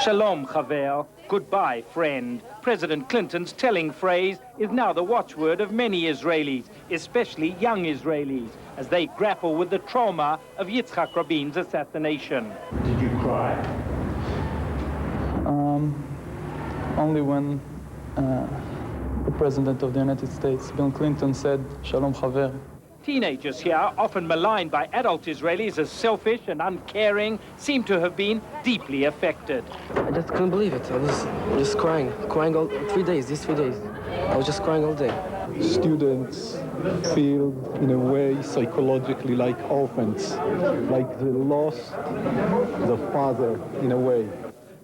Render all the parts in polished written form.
Shalom, Chaver. Goodbye, friend. President Clinton's telling phrase is now the watchword of many Israelis, especially young Israelis, as they grapple with the trauma of Yitzhak Rabin's assassination. Did you cry? Only when the President of the United States, Bill Clinton, said, Shalom, Chaver. Teenagers here, often maligned by adult Israelis as selfish and uncaring, seem to have been deeply affected. I just couldn't believe it. I was just crying all 3 days, these 3 days. I was just crying all day. Students feel, in a way, psychologically like orphans, like they lost the father, in a way.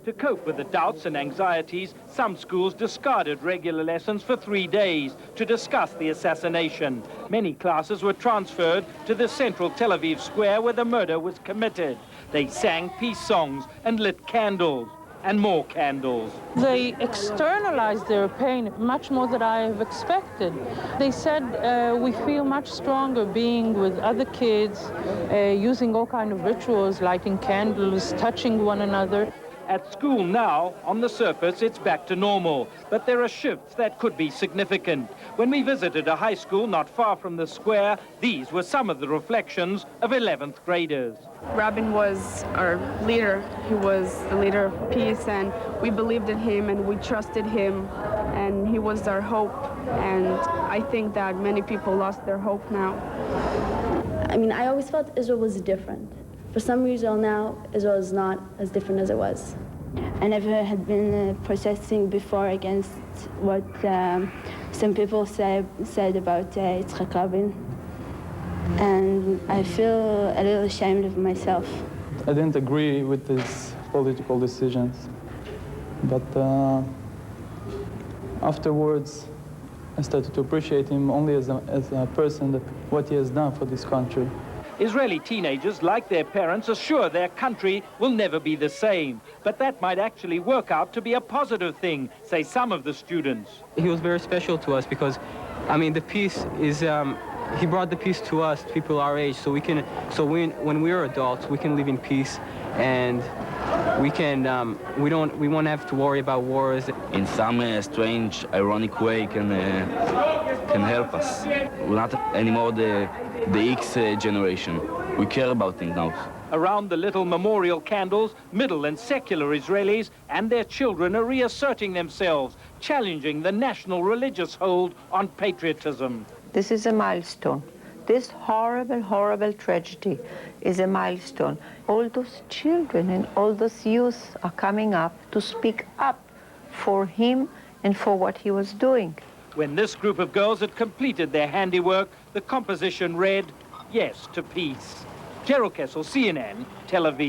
To cope with the doubts and anxieties, some schools discarded regular lessons for 3 days to discuss the assassination. Many classes were transferred to the central Tel Aviv square where the murder was committed. They sang peace songs and lit candles, and more candles. They externalized their pain much more than I have expected. They said, we feel much stronger being with other kids, using all kinds of rituals, lighting candles, touching one another. At school now, on the surface, it's back to normal, but there are shifts that could be significant. When we visited a high school not far from the square, these were some of the reflections of 11th graders. Rabin was our leader. He was the leader of peace, and we believed in him, and we trusted him, and he was our hope. And I think that many people lost their hope now. I mean, I always felt Israel was different. For some reason now, Israel is not as different as it was. I never had been protesting before against what some people said about Yitzhak Rabin. And I feel a little ashamed of myself. I didn't agree with his political decisions, but afterwards I started to appreciate him only as a person, that what he has done for this country. Israeli teenagers, like their parents, are sure their country will never be the same. But that might actually work out to be a positive thing, say some of the students. He was very special to us because, I mean, the peace is, he brought the peace to us, people our age, so when we're adults, we can live in peace, and we won't have to worry about wars. In some strange, ironic way, can help us. We're not anymore the X generation. We care about things now. Around the little memorial candles, middle and secular Israelis and their children are reasserting themselves, challenging the national religious hold on patriotism. This is a milestone. This horrible, horrible tragedy is a milestone. All those children and all those youth are coming up to speak up for him and for what he was doing. When this group of girls had completed their handiwork, the composition read, Yes to Peace. Gerald Kessel, CNN, Tel Aviv.